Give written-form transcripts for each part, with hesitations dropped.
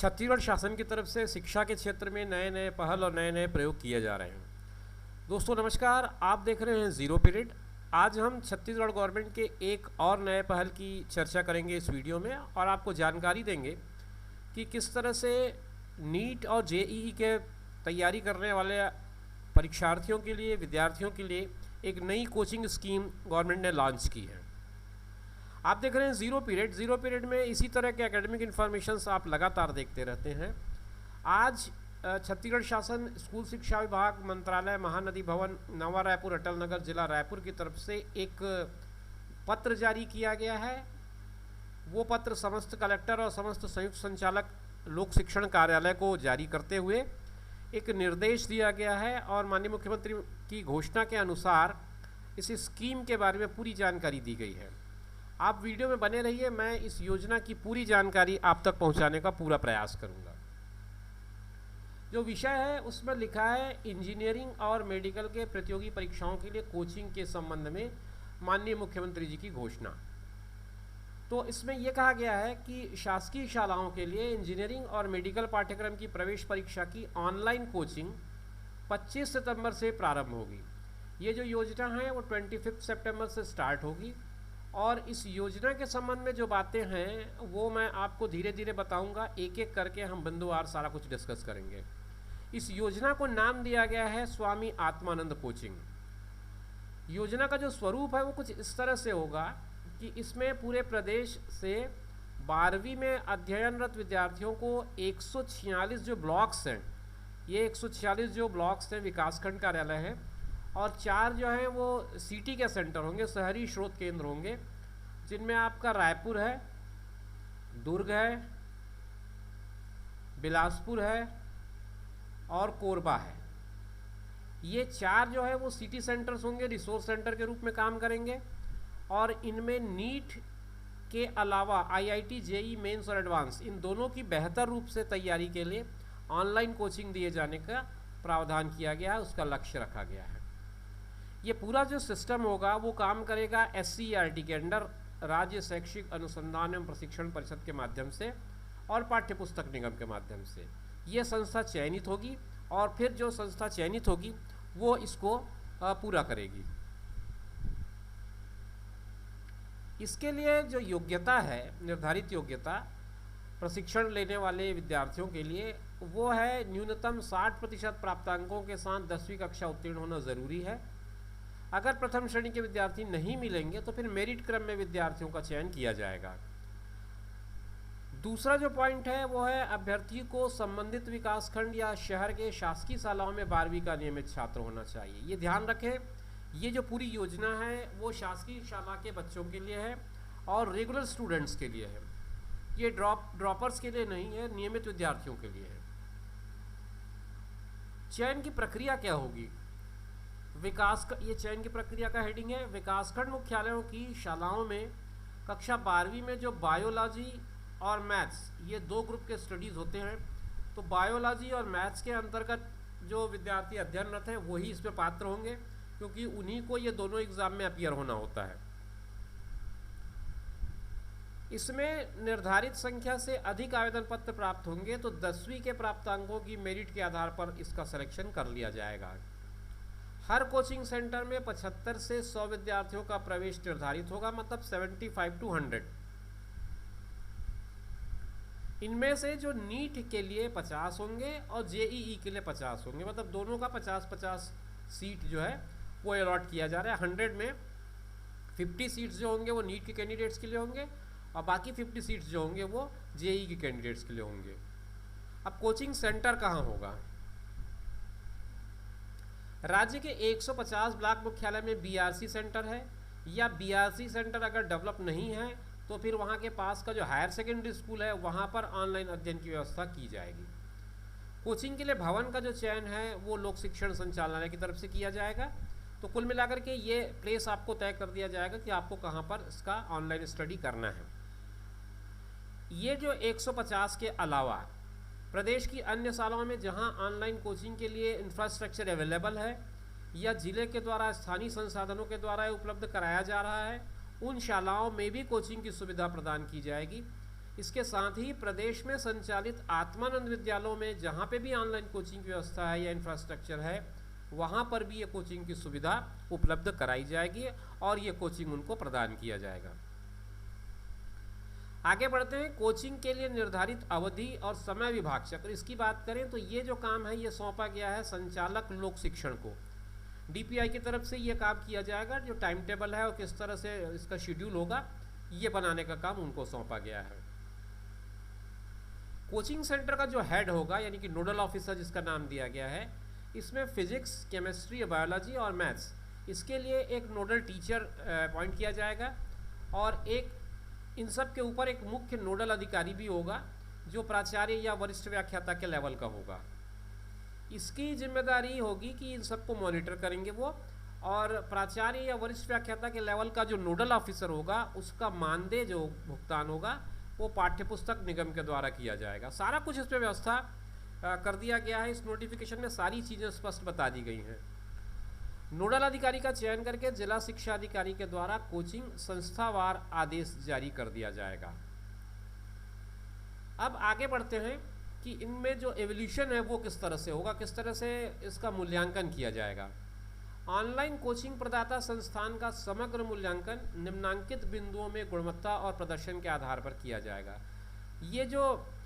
छत्तीसगढ़ शासन की तरफ से शिक्षा के क्षेत्र में नए नए पहल और नए नए प्रयोग किए जा रहे हैं। दोस्तों नमस्कार, आप देख रहे हैं ज़ीरो पीरियड। आज हम छत्तीसगढ़ गवर्नमेंट के एक और नए पहल की चर्चा करेंगे इस वीडियो में और आपको जानकारी देंगे कि किस तरह से नीट और जेईई के तैयारी करने वाले परीक्षार्थियों के लिए, विद्यार्थियों के लिए एक नई कोचिंग स्कीम गवर्नमेंट ने लॉन्च की है। आप देख रहे हैं ज़ीरो पीरियड में इसी तरह के एकेडमिक इन्फॉर्मेशंस आप लगातार देखते रहते हैं। आज छत्तीसगढ़ शासन, स्कूल शिक्षा विभाग, मंत्रालय, महानदी भवन, नवा रायपुर, अटल नगर, जिला रायपुर की तरफ से एक पत्र जारी किया गया है। वो पत्र समस्त कलेक्टर और समस्त संयुक्त संचालक लोक शिक्षण कार्यालय को जारी करते हुए एक निर्देश दिया गया है और माननीय मुख्यमंत्री की घोषणा के अनुसार इस स्कीम के बारे में पूरी जानकारी दी गई है। आप वीडियो में बने रहिए, मैं इस योजना की पूरी जानकारी आप तक पहुंचाने का पूरा प्रयास करूंगा। जो विषय है उसमें लिखा है इंजीनियरिंग और मेडिकल के प्रतियोगी परीक्षाओं के लिए कोचिंग के संबंध में माननीय मुख्यमंत्री जी की घोषणा। तो इसमें यह कहा गया है कि शासकीय शालाओं के लिए इंजीनियरिंग और मेडिकल पाठ्यक्रम की प्रवेश परीक्षा की ऑनलाइन कोचिंग 25 सितंबर से प्रारंभ होगी। ये जो योजना है वो 25 सितंबर से स्टार्ट होगी और इस योजना के संबंध में जो बातें हैं वो मैं आपको धीरे धीरे बताऊंगा। एक एक करके हम बिंदुवार सारा कुछ डिस्कस करेंगे। इस योजना को नाम दिया गया है स्वामी आत्मानंद कोचिंग। योजना का जो स्वरूप है वो कुछ इस तरह से होगा कि इसमें पूरे प्रदेश से 12वीं में अध्ययनरत विद्यार्थियों को 146 जो ब्लॉक्स हैं, ये 146 जो ब्लॉक्स हैं विकासखंड कार्यालय हैं और 4 जो हैं वो सिटी के सेंटर होंगे, शहरी स्रोत केंद्र होंगे, जिनमें आपका रायपुर है, दुर्ग है, बिलासपुर है और कोरबा है। ये 4 जो है वो सिटी सेंटर्स होंगे, रिसोर्स सेंटर के रूप में काम करेंगे और इनमें नीट के अलावा आईआईटी, जेईई मेंस और एडवांस इन दोनों की बेहतर रूप से तैयारी के लिए ऑनलाइन कोचिंग दिए जाने का प्रावधान किया गया है, उसका लक्ष्य रखा गया है। ये पूरा जो सिस्टम होगा वो काम करेगा SCERT के अंडर, राज्य शैक्षिक अनुसंधान एवं प्रशिक्षण परिषद के माध्यम से और पाठ्य पुस्तक निगम के माध्यम से। ये संस्था चयनित होगी और फिर जो संस्था चयनित होगी वो इसको पूरा करेगी। इसके लिए जो योग्यता है, निर्धारित योग्यता प्रशिक्षण लेने वाले विद्यार्थियों के लिए, वो है न्यूनतम 60% प्राप्तांकों के साथ 10वीं कक्षा उत्तीर्ण होना ज़रूरी है। अगर प्रथम श्रेणी के विद्यार्थी नहीं मिलेंगे तो फिर मेरिट क्रम में विद्यार्थियों का चयन किया जाएगा। दूसरा जो पॉइंट है वो है अभ्यर्थी को संबंधित विकासखंड या शहर के शासकीय शालाओं में 12वीं का नियमित छात्र होना चाहिए। ये ध्यान रखें, ये जो पूरी योजना है वो शासकीय शाला के बच्चों के लिए है और रेगुलर स्टूडेंट्स के लिए है। ये ड्रॉपर्स के लिए नहीं है, नियमित विद्यार्थियों के लिए है। चयन की प्रक्रिया क्या होगी? ये चयन की प्रक्रिया का हेडिंग है विकासखंड मुख्यालयों की शालाओं में कक्षा 12वीं में जो बायोलॉजी और मैथ्स, ये 2 ग्रुप के स्टडीज़ होते हैं। तो बायोलॉजी और मैथ्स के अंतर्गत जो विद्यार्थी अध्ययनरत हैं वही इसमें पात्र होंगे, क्योंकि उन्हीं को ये दोनों एग्ज़ाम में अपीयर होना होता है। इसमें निर्धारित संख्या से अधिक आवेदन पत्र प्राप्त होंगे तो 10वीं के प्राप्तांकों की मेरिट के आधार पर इसका सिलेक्शन कर लिया जाएगा। हर कोचिंग सेंटर में 75 से 100 विद्यार्थियों का प्रवेश निर्धारित होगा, मतलब 75 to 100। इनमें से जो नीट के लिए 50 होंगे और जेईई के लिए 50 होंगे, मतलब दोनों का 50-50 सीट जो है वो अलॉट किया जा रहा है। 100 में 50 सीट्स जो होंगे वो नीट के कैंडिडेट्स के लिए होंगे और बाकी 50 सीट्स जो होंगे वो जेईई के कैंडिडेट्स के लिए होंगे। अब कोचिंग सेंटर कहाँ होगा? राज्य के 150 ब्लॉक मुख्यालय में BRC सेंटर है, या BRC सेंटर अगर डेवलप नहीं है तो फिर वहाँ के पास का जो हायर सेकेंडरी स्कूल है वहाँ पर ऑनलाइन अध्ययन की व्यवस्था की जाएगी। कोचिंग के लिए भवन का जो चयन है वो लोक शिक्षण संचालनालय की तरफ से किया जाएगा। तो कुल मिलाकर के ये प्लेस आपको तय कर दिया जाएगा कि आपको कहाँ पर इसका ऑनलाइन स्टडी करना है। ये जो 150 के अलावा प्रदेश की अन्य शालाओं में जहां ऑनलाइन कोचिंग के लिए इंफ्रास्ट्रक्चर अवेलेबल है या जिले के द्वारा स्थानीय संसाधनों के द्वारा उपलब्ध कराया जा रहा है, उन शालाओं में भी कोचिंग की सुविधा प्रदान की जाएगी। इसके साथ ही प्रदेश में संचालित आत्मानंद विद्यालयों में जहाँ पे भी ऑनलाइन कोचिंग की व्यवस्था है या इंफ्रास्ट्रक्चर है, वहाँ पर भी ये कोचिंग की सुविधा उपलब्ध कराई जाएगी और ये कोचिंग उनको प्रदान किया जाएगा। आगे बढ़ते हैं। कोचिंग के लिए निर्धारित अवधि और समय विभाग से अगर इसकी बात करें तो ये जो काम है ये सौंपा गया है संचालक लोक शिक्षण को। डीपीआई की तरफ से ये काम किया जाएगा, जो टाइम टेबल है और किस तरह से इसका शेड्यूल होगा ये बनाने का काम उनको सौंपा गया है। कोचिंग सेंटर का जो हेड होगा यानी कि नोडल ऑफिसर जिसका नाम दिया गया है, इसमें फिजिक्स, केमिस्ट्री, बायोलॉजी और मैथ्स इसके लिए एक नोडल टीचर अपॉइंट किया जाएगा और एक इन सब के ऊपर एक मुख्य नोडल अधिकारी भी होगा जो प्राचार्य या वरिष्ठ व्याख्याता के लेवल का होगा। इसकी जिम्मेदारी होगी कि इन सबको मॉनिटर करेंगे वो, और प्राचार्य या वरिष्ठ व्याख्याता के लेवल का जो नोडल ऑफिसर होगा उसका मानदेय जो भुगतान होगा वो पाठ्यपुस्तक निगम के द्वारा किया जाएगा। सारा कुछ इस पर व्यवस्था कर दिया गया है। इस नोटिफिकेशन में सारी चीज़ें स्पष्ट बता दी गई हैं। नोडल अधिकारी का चयन करके जिला शिक्षा अधिकारी के द्वारा कोचिंग संस्थावार आदेश जारी कर दिया जाएगा। अब आगे बढ़ते हैं कि इनमें जो एवोल्यूशन है वो किस तरह से होगा, किस तरह से इसका मूल्यांकन किया जाएगा। ऑनलाइन कोचिंग प्रदाता संस्थान का समग्र मूल्यांकन निम्नांकित बिंदुओं में गुणवत्ता और प्रदर्शन के आधार पर किया जाएगा। ये जो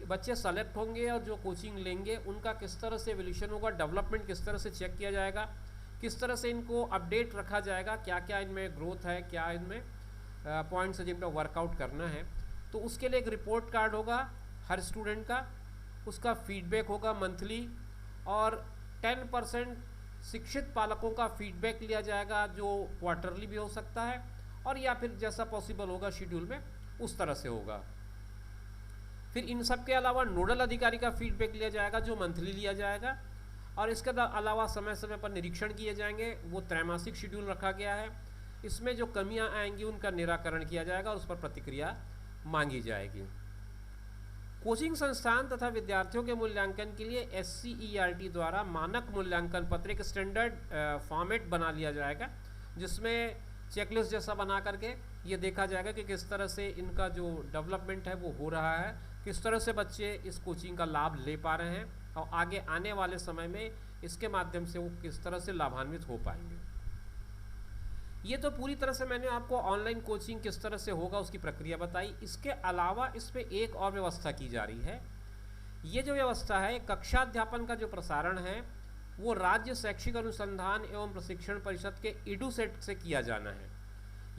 बच्चे सेलेक्ट होंगे और जो कोचिंग लेंगे उनका किस तरह से एवोल्यूशन होगा, डेवलपमेंट किस तरह से चेक किया जाएगा, किस तरह से इनको अपडेट रखा जाएगा, क्या क्या इनमें ग्रोथ है, क्या इनमें पॉइंट्स है जिन पर वर्कआउट करना है। तो उसके लिए एक रिपोर्ट कार्ड होगा हर स्टूडेंट का, उसका फीडबैक होगा मंथली, और 10% शिक्षित पालकों का फीडबैक लिया जाएगा जो क्वार्टरली भी हो सकता है और या फिर जैसा पॉसिबल होगा शेड्यूल में उस तरह से होगा। फिर इन सब के अलावा नोडल अधिकारी का फीडबैक लिया जाएगा जो मंथली लिया जाएगा, और इसके अलावा समय समय पर निरीक्षण किए जाएंगे। वो त्रैमासिक शेड्यूल रखा गया है। इसमें जो कमियां आएंगी उनका निराकरण किया जाएगा और उस पर प्रतिक्रिया मांगी जाएगी। कोचिंग संस्थान तथा विद्यार्थियों के मूल्यांकन के लिए SCERT द्वारा मानक मूल्यांकन पत्र एक स्टैंडर्ड फॉर्मेट बना लिया जाएगा, जिसमें चेकलिस्ट जैसा बना करके ये देखा जाएगा कि किस तरह से इनका जो डेवलपमेंट है वो हो रहा है, किस तरह से बच्चे इस कोचिंग का लाभ ले पा रहे हैं और आगे आने वाले समय में इसके माध्यम से वो किस तरह से लाभान्वित हो पाएंगे। ये तो पूरी तरह से मैंने आपको ऑनलाइन कोचिंग किस तरह से होगा उसकी प्रक्रिया बताई। इसके अलावा इस पर एक और व्यवस्था की जा रही है। ये जो व्यवस्था है, कक्षा अध्यापन का जो प्रसारण है वो राज्य शैक्षिक अनुसंधान एवं प्रशिक्षण परिषद के EDUSET से किया जाना है।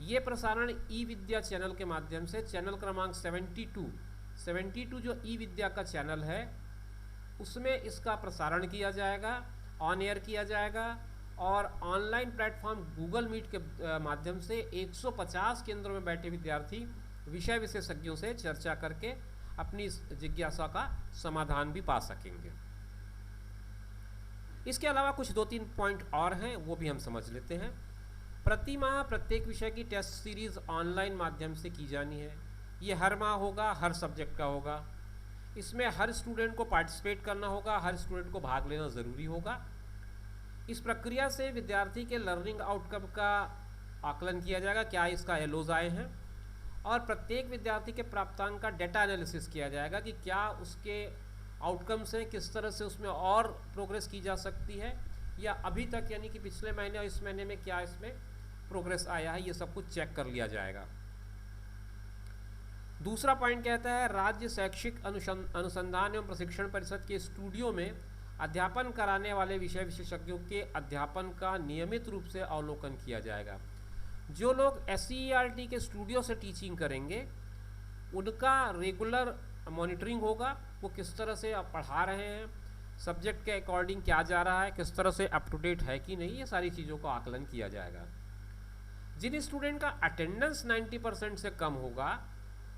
ये प्रसारण ई विद्या चैनल के माध्यम से चैनल क्रमांक 72 जो ई विद्या का चैनल है उसमें इसका प्रसारण किया जाएगा, ऑन एयर किया जाएगा, और ऑनलाइन प्लेटफॉर्म गूगल मीट के माध्यम से 150 केंद्रों में बैठे विद्यार्थी विषय विशेषज्ञों से चर्चा करके अपनी जिज्ञासा का समाधान भी पा सकेंगे। इसके अलावा कुछ 2-3 पॉइंट और हैं, वो भी हम समझ लेते हैं। प्रति माह प्रत्येक विषय की टेस्ट सीरीज ऑनलाइन माध्यम से की जानी है। ये हर माह होगा, हर सब्जेक्ट का होगा। इसमें हर स्टूडेंट को पार्टिसिपेट करना होगा, हर स्टूडेंट को भाग लेना ज़रूरी होगा। इस प्रक्रिया से विद्यार्थी के लर्निंग आउटकम का आकलन किया जाएगा, क्या इसका एलोज आए हैं, और प्रत्येक विद्यार्थी के प्राप्तांक का डेटा एनालिसिस किया जाएगा कि क्या उसके आउटकम्स हैं, किस तरह से उसमें और प्रोग्रेस की जा सकती है, या अभी तक यानी कि पिछले महीने और इस महीने में क्या इसमें प्रोग्रेस आया है, ये सब कुछ चेक कर लिया जाएगा। दूसरा पॉइंट कहता है राज्य शैक्षिक अनुसंधान एवं प्रशिक्षण परिषद के स्टूडियो में अध्यापन कराने वाले विषय विशेषज्ञों के अध्यापन का नियमित रूप से अवलोकन किया जाएगा। जो लोग SCERT के स्टूडियो से टीचिंग करेंगे उनका रेगुलर मॉनिटरिंग होगा, वो किस तरह से पढ़ा रहे हैं, सब्जेक्ट के अकॉर्डिंग क्या जा रहा है, किस तरह से अप टू डेट है कि नहीं, ये सारी चीज़ों का आकलन किया जाएगा। जिन स्टूडेंट का अटेंडेंस 90% से कम होगा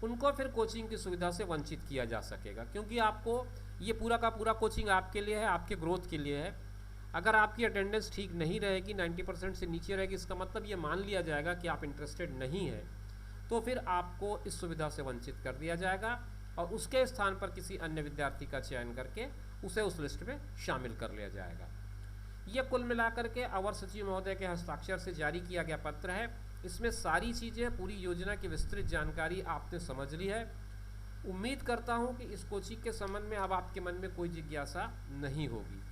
उनको फिर कोचिंग की सुविधा से वंचित किया जा सकेगा, क्योंकि आपको ये पूरा का पूरा कोचिंग आपके लिए है, आपके ग्रोथ के लिए है। अगर आपकी अटेंडेंस ठीक नहीं रहेगी, 90% से नीचे रहेगी, इसका मतलब ये मान लिया जाएगा कि आप इंटरेस्टेड नहीं हैं, तो फिर आपको इस सुविधा से वंचित कर दिया जाएगा और उसके स्थान पर किसी अन्य विद्यार्थी का चयन करके उसे उस लिस्ट में शामिल कर लिया जाएगा। ये कुल मिलाकर के अवर सचिव महोदय के हस्ताक्षर से जारी किया गया पत्र है। इसमें सारी चीज़ें, पूरी योजना की विस्तृत जानकारी आपने समझ ली है। उम्मीद करता हूं कि इस कोचिंग के संबंध में अब आपके मन में कोई जिज्ञासा नहीं होगी।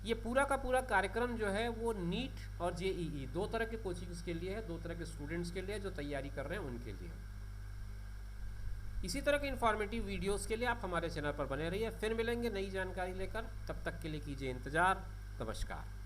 ये पूरा का पूरा कार्यक्रम जो है वो नीट और जेईई दो तरह के कोचिंग्स के लिए है, दो तरह के स्टूडेंट्स के लिए जो तैयारी कर रहे हैं उनके लिए। इसी तरह के इन्फॉर्मेटिव वीडियोस के लिए आप हमारे चैनल पर बने रहिए। फिर मिलेंगे नई जानकारी लेकर, तब तक के लिए कीजिए इंतजार। नमस्कार।